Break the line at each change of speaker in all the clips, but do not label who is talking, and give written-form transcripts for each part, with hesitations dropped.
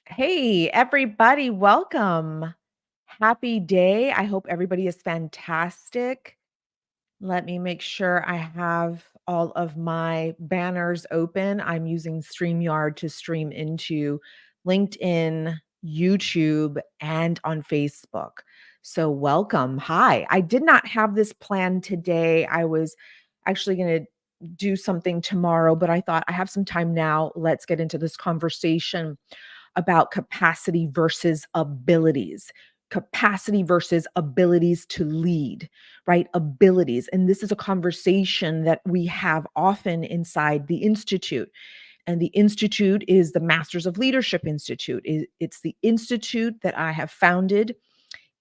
Hey, everybody, welcome. Happy day. I hope everybody is fantastic. Let me make sure I have all of my banners open. I'm using StreamYard to stream into LinkedIn, YouTube, and on Facebook. So, welcome. Hi. I did not have this plan today. I was actually going to do something tomorrow, but I thought I have some time now. Let's get into this conversation about capacity versus abilities. Capacity versus abilities to lead, right? Abilities. And this is a conversation that we have often inside the Institute. And the Institute is the Masters of Leadership Institute. It's the institute that I have founded.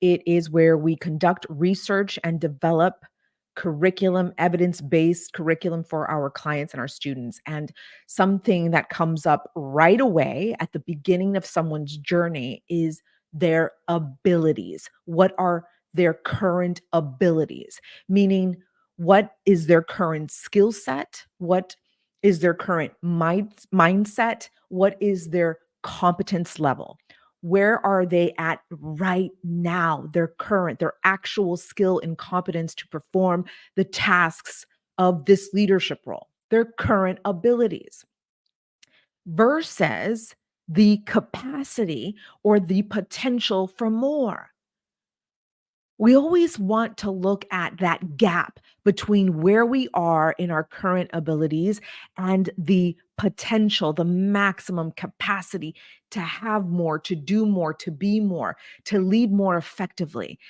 It is where we conduct research and develop curriculum, evidence based curriculum for our clients and our students. And something that comes up right away at the beginning of someone's journey is their abilities. What are their current abilities? Meaning, what is their current skill set? What is their current mindset? What is their competence level? Where are they at right now? Their current, their actual skill and competence to perform the tasks of this leadership role, their current abilities versus the capacity or the potential for more. We always want to look at that gap between where we are in our current abilities and the potential, the maximum capacity to have more, to do more, to be more, to lead more effectively.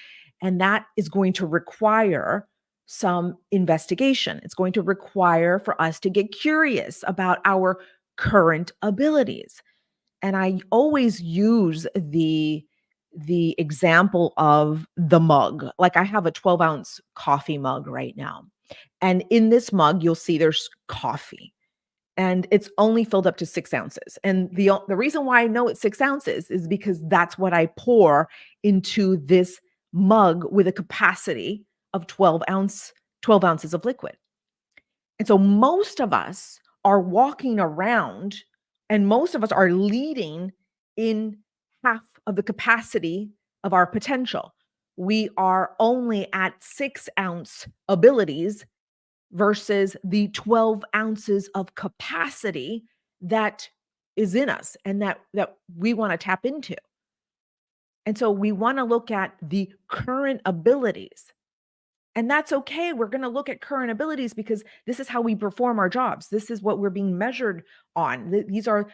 And that is going to require some investigation. It's going to require for us to get curious about our current abilities. And I always use the example of the mug. Like I have a 12-ounce coffee mug right now. And in this mug, you'll see there's coffee. And it's only filled up to 6 ounces. And the reason why I know it's 6 ounces is because that's what I pour into this mug with a capacity of 12 ounces of liquid. And so most of us are walking around and most of us are leading in half of the capacity of our potential. We are only at 6 ounce abilities versus the 12 ounces of capacity that is in us and that we want to tap into. And so we want to look at the current abilities. And that's okay. We're going to look at current abilities because this is how we perform our jobs. This is what we're being measured on. These are,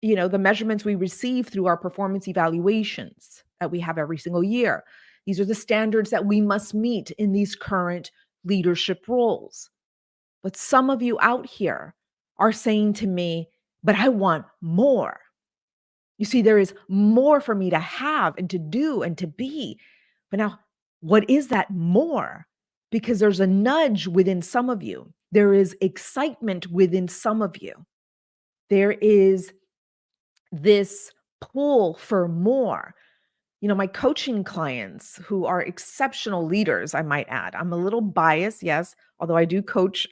the measurements we receive through our performance evaluations that we have every single year. These are the standards that we must meet in these current leadership roles. But some of you out here are saying to me, but I want more. You see, there is more for me to have and to do and to be. But now, what is that more? Because there's a nudge within some of you. There is excitement within some of you. There is this pull for more. My coaching clients who are exceptional leaders, I might add. I'm a little biased, yes, although I do coach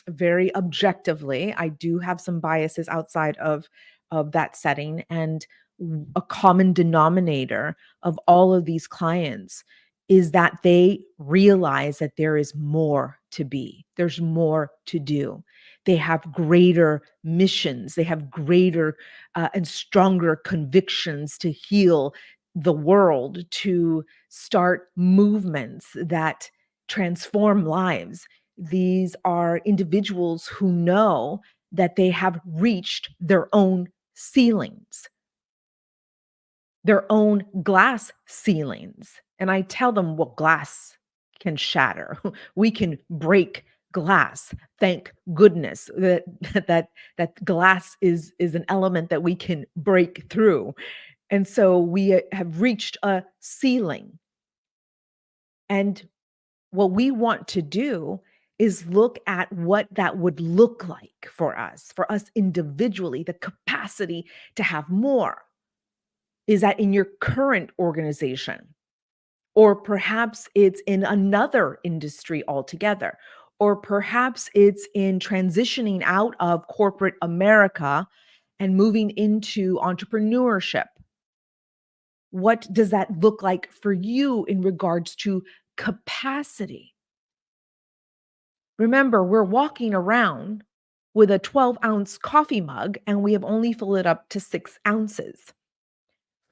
very objectively. I do have some biases outside of that setting. And a common denominator of all of these clients is that they realize that there is more to be, there's more to do. They have greater missions, they have greater and stronger convictions to heal the world, to start movements that transform lives. These are individuals who know that they have reached their own ceilings, their own glass ceilings. And I tell them, well, glass can shatter. We can break glass. Thank goodness that that glass is an element that we can break through. And so we have reached a ceiling. And what we want to do is look at what that would look like for us individually, the capacity to have more. Is that in your current organization? Or perhaps it's in another industry altogether. Or perhaps it's in transitioning out of corporate America and moving into entrepreneurship. What does that look like for you in regards to capacity? Remember, we're walking around with a 12-ounce coffee mug and we have only filled it up to 6 ounces.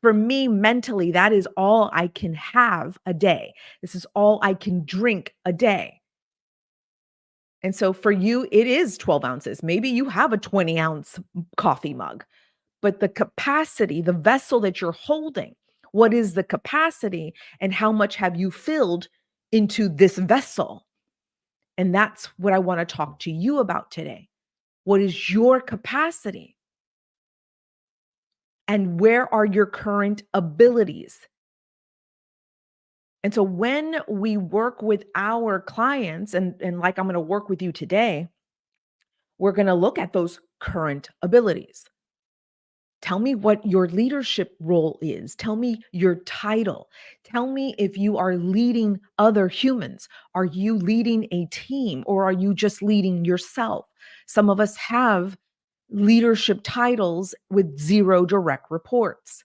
For me, mentally, that is all I can have a day. This is all I can drink a day. And so for you, it is 12 ounces. Maybe you have a 20-ounce coffee mug, but the capacity, the vessel that you're holding, what is the capacity and how much have you filled into this vessel? And that's what I want to talk to you about today. What is your capacity? And where are your current abilities? And so when we work with our clients, and like I'm going to work with you today, we're going to look at those current abilities. Tell me what your leadership role is. Tell me your title. Tell me if you are leading other humans. Are you leading a team or are you just leading yourself? Some of us have leadership titles with zero direct reports.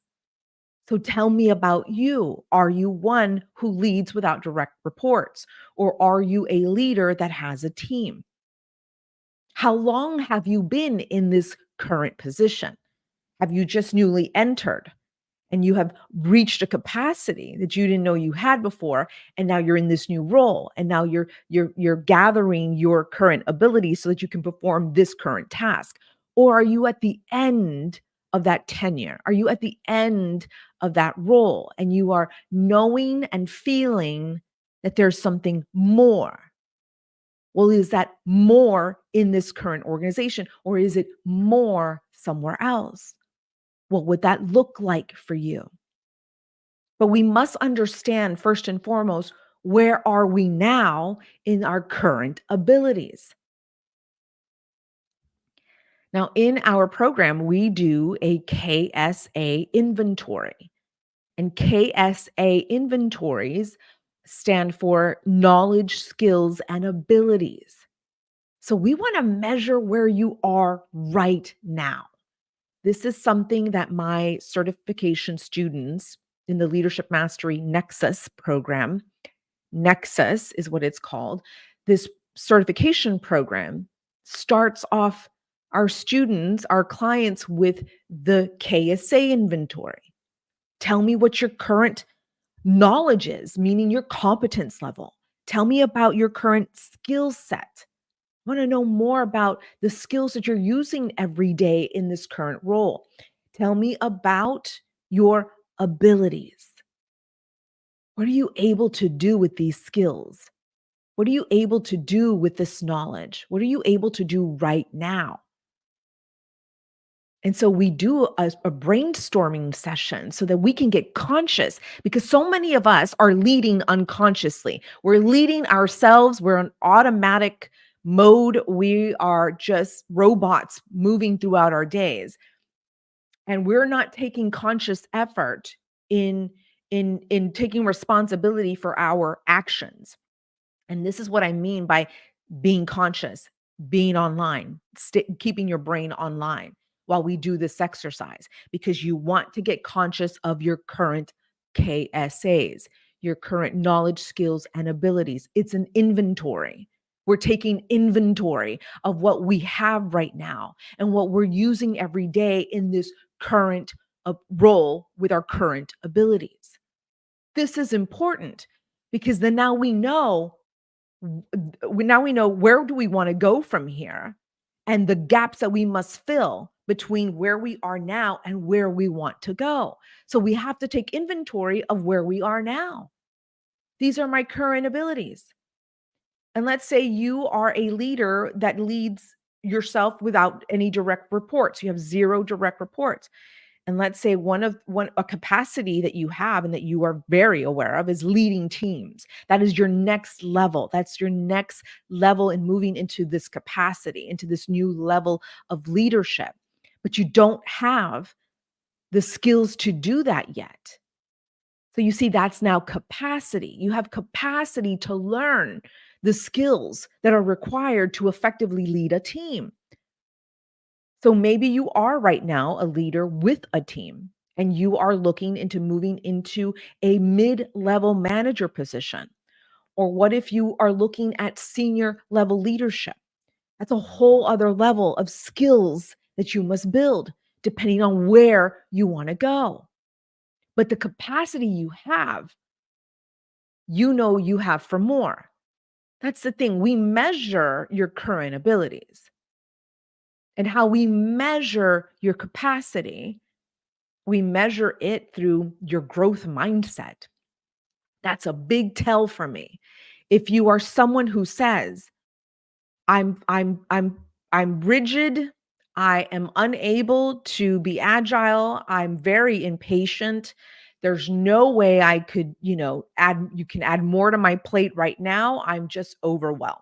So tell me about you. Are you one who leads without direct reports? Or are you a leader that has a team? How long have you been in this current position? Have you just newly entered and you have reached a capacity that you didn't know you had before, and now you're in this new role, and now you're gathering your current abilities so that you can perform this current task? Or are you at the end of that tenure? Are you at the end of that role and you are knowing and feeling that there's something more? Well, is that more in this current organization or is it more somewhere else? What would that look like for you? But we must understand first and foremost, where are we now in our current abilities? Now, in our program, we do a KSA inventory, and KSA inventories stand for knowledge, skills, and abilities. So we want to measure where you are right now. This is something that my certification students in the Leadership Mastery Nexus program, Nexus is what it's called. This certification program starts off our students, our clients with the KSA inventory. Tell me what your current knowledge is, meaning your competence level. Tell me about your current skill set. I want to know more about the skills that you're using every day in this current role. Tell me about your abilities. What are you able to do with these skills? What are you able to do with this knowledge? What are you able to do right now? And so we do a brainstorming session so that we can get conscious because so many of us are leading unconsciously. We're leading ourselves. We're in automatic mode. We are just robots moving throughout our days. And we're not taking conscious effort in taking responsibility for our actions. And this is what I mean by being conscious, being online, keeping your brain online while we do this exercise, because you want to get conscious of your current KSAs, your current knowledge, skills, and abilities. It's an inventory. We're taking inventory of what we have right now and what we're using every day in this current role with our current abilities. This is important because then now we know where do we want to go from here and the gaps that we must fill between where we are now and where we want to go. So we have to take inventory of where we are now. These are my current abilities. And let's say you are a leader that leads yourself without any direct reports. You have zero direct reports. And let's say a capacity that you have and that you are very aware of is leading teams. That is your next level. That's your next level in moving into this capacity, into this new level of leadership. But you don't have the skills to do that yet. So you see, that's now capacity. You have capacity to learn the skills that are required to effectively lead a team. So maybe you are right now a leader with a team and you are looking into moving into a mid level manager position. Or what if you are looking at senior level leadership? That's a whole other level of skills that you must build depending on where you want to go. But the capacity you know you have for more. That's the thing. We measure your current abilities and how we measure your capacity. We measure it through your growth mindset. That's a big tell for me. If you are someone who says, I'm I'm I'm I'm rigid. I am unable to be agile. I'm very impatient. There's no way I could, add you can add more to my plate right now. I'm just overwhelmed.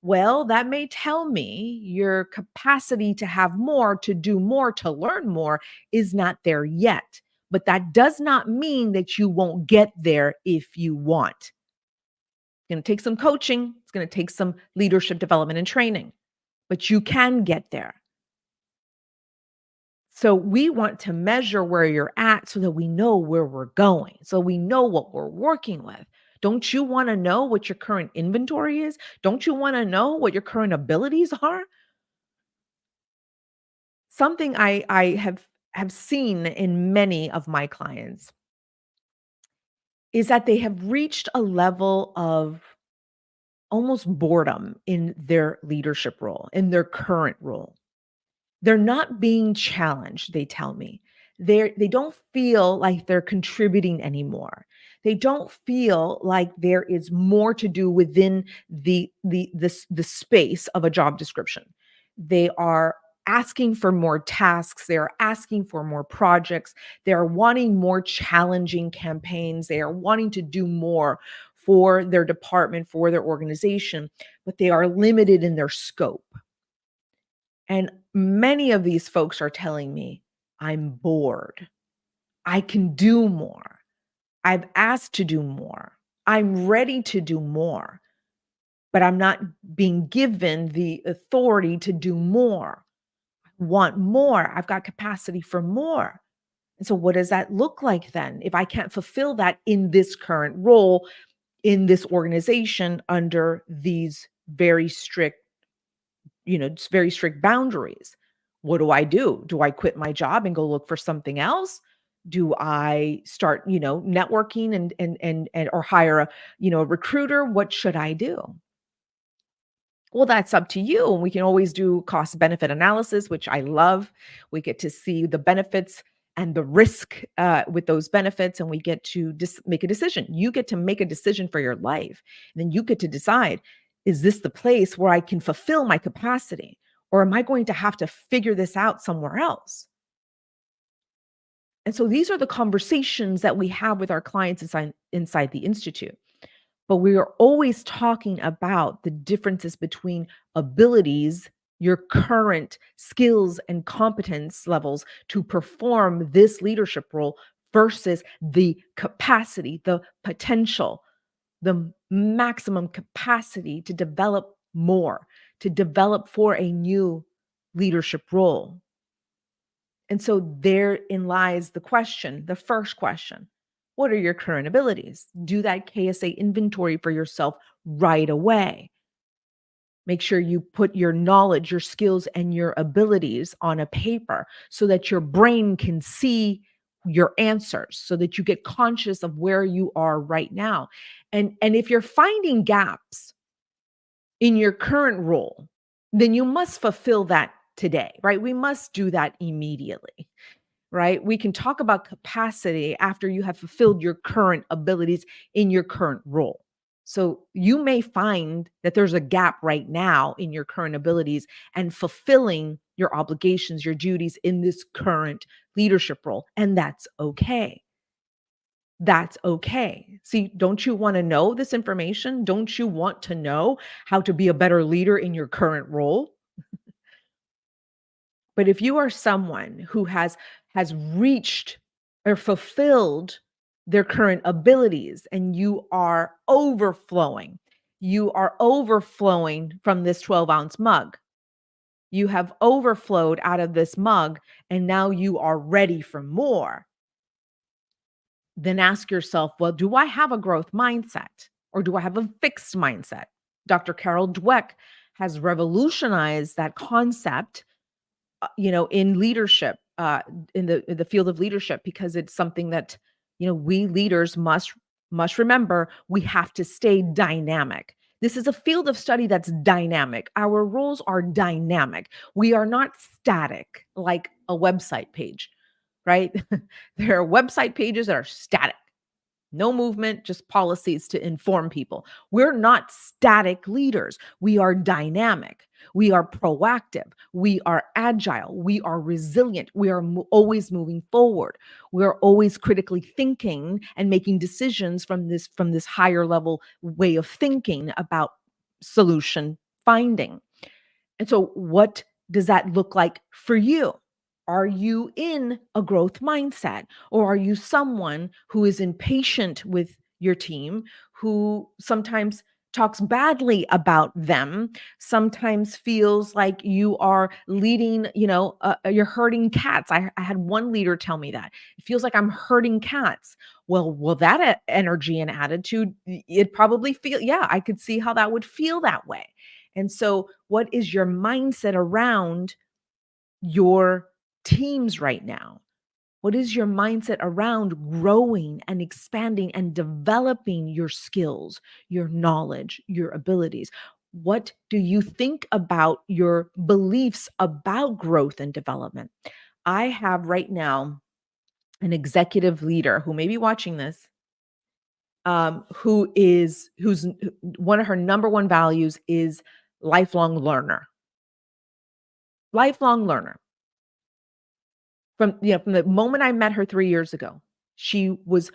Well, that may tell me your capacity to have more, to do more, to learn more is not there yet. But that does not mean that you won't get there if you want. It's going to take some coaching, it's going to take some leadership development and training, but you can get there. So we want to measure where you're at so that we know where we're going, so we know what we're working with. Don't you want to know what your current inventory is? Don't you want to know what your current abilities are? Something I have seen in many of my clients is that they have reached a level of almost boredom in their leadership role, in their current role. They're not being challenged, they tell me. They don't feel like they're contributing anymore. They don't feel like there is more to do within the space of a job description. They are asking for more tasks, they are asking for more projects, they are wanting more challenging campaigns, they are wanting to do more for their department, for their organization, but they are limited in their scope. And many of these folks are telling me, I'm bored. I can do more. I've asked to do more. I'm ready to do more, but I'm not being given the authority to do more. I want more. I've got capacity for more. And so, what does that look like then if I can't fulfill that in this current role, in this organization, under these very strict it's very strict boundaries. What do I do? Do I quit my job and go look for something else? Do I start, networking and or hire a recruiter? What should I do? Well, that's up to you. And we can always do cost benefit analysis, which I love. We get to see the benefits and the risk with those benefits, and we get to make a decision. You get to make a decision for your life. And then you get to decide, is this the place where I can fulfill my capacity? Or am I going to have to figure this out somewhere else? And so these are the conversations that we have with our clients inside the Institute. But we are always talking about the differences between abilities, your current skills and competence levels to perform this leadership role versus the capacity, the potential, the maximum capacity to develop more, to develop for a new leadership role. And so therein lies the question, the first question. What are your current abilities? Do that KSA inventory for yourself right away. Make sure you put your knowledge, your skills, and your abilities on a paper so that your brain can see your answers, so that you get conscious of where you are right now. And if you're finding gaps in your current role, then you must fulfill that today, right? We must do that immediately, right? We can talk about capacity after you have fulfilled your current abilities in your current role. So you may find that there's a gap right now in your current abilities and fulfilling your obligations, your duties in this current leadership role. And that's okay. That's okay. See, don't you want to know this information? Don't you want to know how to be a better leader in your current role? But if you are someone who has reached or fulfilled their current abilities and you are overflowing from this 12-ounce mug, You have overflowed out of this mug and now you are ready for more. Then ask yourself, well, do I have a growth mindset or do I have a fixed mindset? Dr. Carol Dweck has revolutionized that concept, in leadership, in the field of leadership, because it's something that, we leaders must remember. We have to stay dynamic. This is a field of study that's dynamic. Our roles are dynamic. We are not static like a website page, right? There are website pages that are static. No movement, just policies to inform people. We're not static leaders. We are dynamic. We are proactive. We are agile. We are resilient. We are always moving forward. We are always critically thinking and making decisions from this higher level way of thinking about solution finding. And so, what does that look like for you? Are you in a growth mindset, or are you someone who is impatient with your team, who sometimes talks badly about them, sometimes feels like you are leading, you're herding cats? I had one leader tell me that. It feels like I'm herding cats. Well, that energy and attitude, it probably yeah, I could see how that would feel that way. And so, what is your mindset around your teams right now? What is your mindset around growing and expanding and developing your skills, your knowledge, your abilities? What do you think about your beliefs about growth and development? I have right now an executive leader who may be watching this, who's one of her number one values is lifelong learner. Lifelong learner. From the moment I met her 3 years ago, she was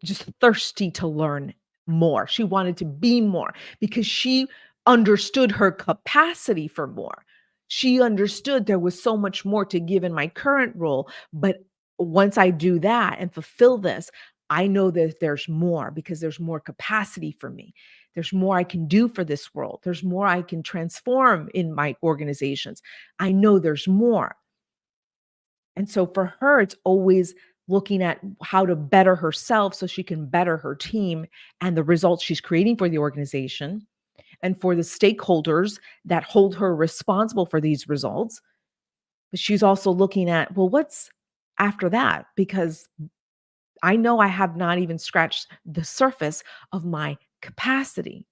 just thirsty to learn more. She wanted to be more because she understood her capacity for more. She understood there was so much more to give in my current role, but once I do that and fulfill this, I know that there's more because there's more capacity for me. There's more I can do for this world. There's more I can transform in my organizations. I know there's more. And so for her, it's always looking at how to better herself so she can better her team and the results she's creating for the organization and for the stakeholders that hold her responsible for these results. But she's also looking at, well, what's after that? Because I know I have not even scratched the surface of my capacity.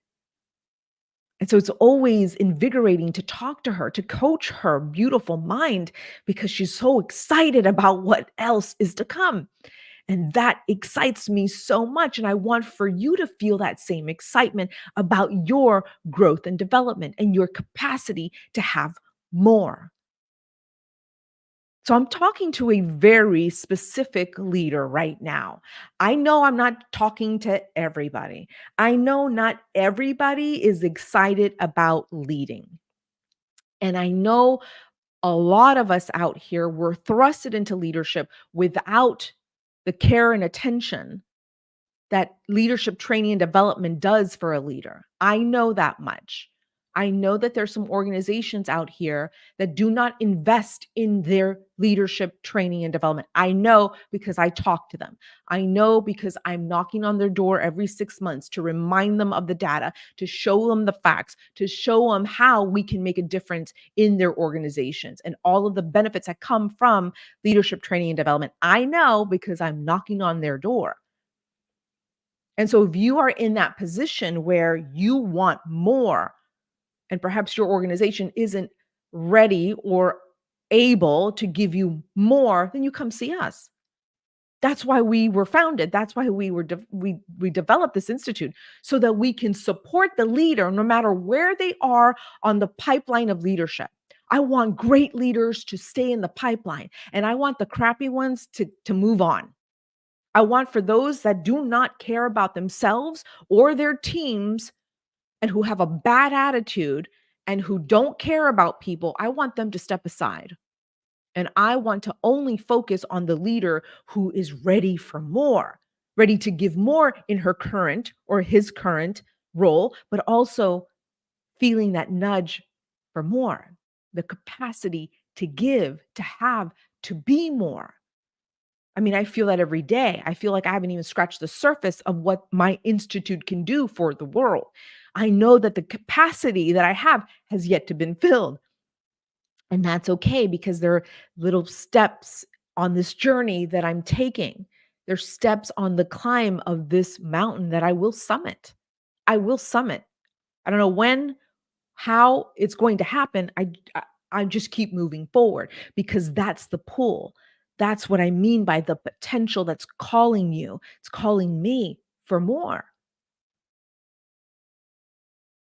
And so it's always invigorating to talk to her, to coach her beautiful mind, because she's so excited about what else is to come. And that excites me so much. And I want for you to feel that same excitement about your growth and development and your capacity to have more. So I'm talking to a very specific leader right now. I know I'm not talking to everybody. I know not everybody is excited about leading. And I know a lot of us out here were thrusted into leadership without the care and attention that leadership training and development does for a leader. I know that much. I know that there's some organizations out here that do not invest in their leadership training and development. I know because I talk to them. I know because I'm knocking on their door every 6 months to remind them of the data, to show them the facts, to show them how we can make a difference in their organizations and all of the benefits that come from leadership training and development. I know because I'm knocking on their door. And so if you are in that position where you want more, and perhaps your organization isn't ready or able to give you more, then you come see us. That's why we were founded. That's why we developed this institute, so that we can support the leader no matter where they are on the pipeline of leadership. I want great leaders to stay in the pipeline, and I want the crappy ones to move on. I want for those that do not care about themselves or their teams and who have a bad attitude and who don't care about people, I want them to step aside. And I want to only focus on the leader who is ready for more, ready to give more in her current or his current role, but also feeling that nudge for more. the capacity to give, to have, to be more. I mean, I feel that every day. I feel like I haven't even scratched the surface of what my institute can do for the world. I know that the capacity that I have has yet to been filled. And that's okay because there are little steps on this journey that I'm taking. There's steps on the climb of this mountain that I will summit. I will summit. I don't know when, how it's going to happen. I just keep moving forward because that's the pull. That's what I mean by the potential that's calling you. It's calling me for more.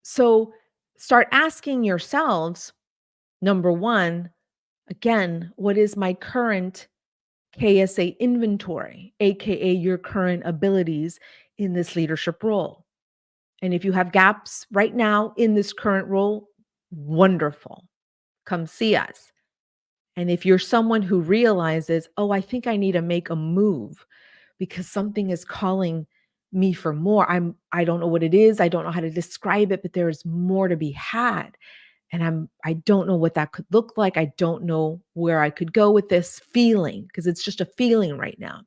So start asking yourselves, number one, again, what is my current KSA inventory, AKA your current abilities in this leadership role? And if you have gaps right now in this current role, wonderful. Come see us. And if you're someone who realizes, oh, I think I need to make a move because something is calling me for more. I don't know what it is. I don't know how to describe it, but there is more to be had. And I don't know what that could look like. I don't know where I could go with this feeling because it's just a feeling right now.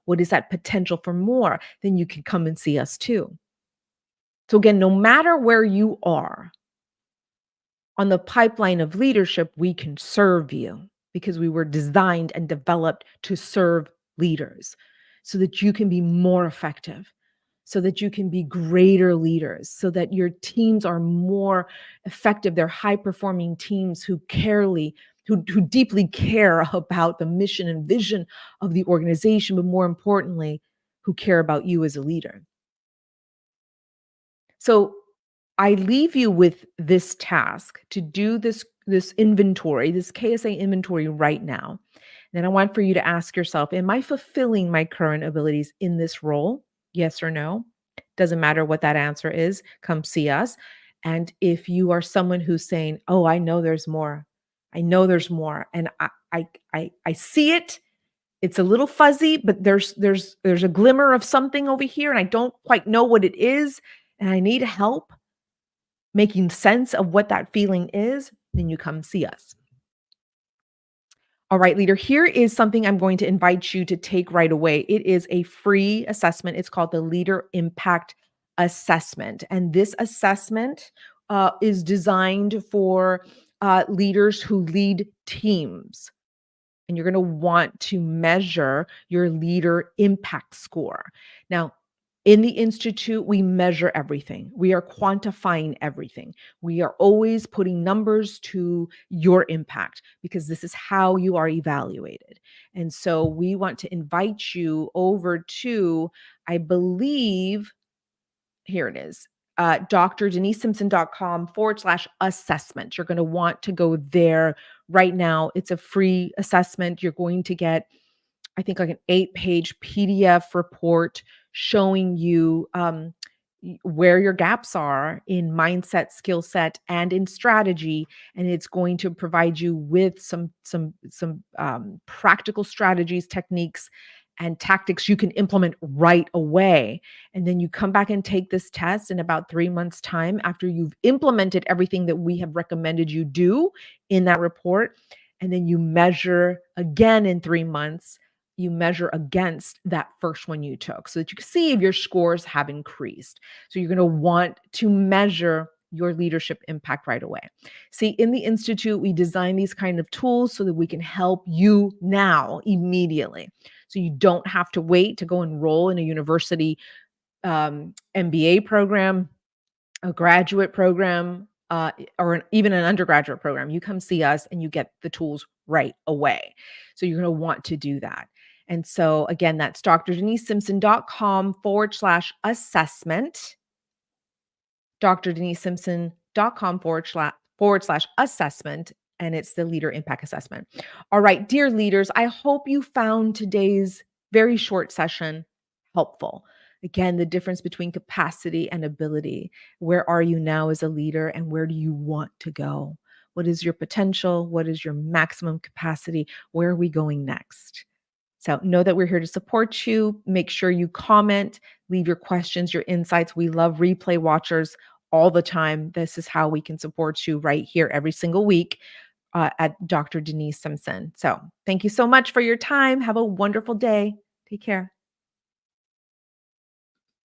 What is that potential for more? Then you can come and see us too. So again, no matter where you are on the pipeline of leadership, we can serve you because we were designed and developed to serve leaders so that you can be more effective, so that you can be greater leaders, so that your teams are more effective. They're high performing teams who deeply care about the mission and vision of the organization, but more importantly, who care about you as a leader. So I leave you with this task to do this inventory, this KSA inventory right now. Then I want for you to ask yourself, am I fulfilling my current abilities in this role? Yes or no? Doesn't matter what that answer is. Come see us. And if you are someone who's saying, "Oh, I know there's more. I know there's more." And I see it. It's a little fuzzy, but there's a glimmer of something over here and I don't quite know what it is and I need help making sense of what that feeling is, then you come see us. All right, leader, here is something I'm going to invite you to take right away. It is a free assessment. It's called the Leader Impact Assessment. And this assessment is designed for leaders who lead teams. And you're going to want to measure your leader impact score. Now, in the Institute, we measure everything. We are quantifying everything. We are always putting numbers to your impact because this is how you are evaluated. And so we want to invite you over to, I believe, here it is, drdenisesimpson.com/assessment. You're going to want to go there right now. It's a free assessment. You're going to get, I think, like an 8-page PDF report showing you where your gaps are in mindset, skill set, and in strategy, and it's going to provide you with some practical strategies, techniques, and tactics you can implement right away. And then you come back and take this test in about 3 months' time after you've implemented everything that we have recommended you do in that report. And then you measure again in 3 months. You measure against that first one you took so that you can see if your scores have increased. So you're going to want to measure your leadership impact right away. See, in the Institute, we design these kind of tools so that we can help you now, immediately. So you don't have to wait to go enroll in a university MBA program, a graduate program, even an undergraduate program. You come see us and you get the tools right away. So you're going to want to do that. And so again, that's drdenisesimpson.com/assessment, drdenisesimpson.com/assessment, and it's the Leader Impact Assessment. All right, dear leaders, I hope you found today's very short session helpful. Again, the difference between capacity and ability. Where are you now as a leader and where do you want to go? What is your potential? What is your maximum capacity? Where are we going next? So know that we're here to support you. Make sure you comment, leave your questions, your insights. We love replay watchers all the time. This is how we can support you right here every single week. at Dr. Denise Simpson. So thank you so much for your time. Have a wonderful day. Take care.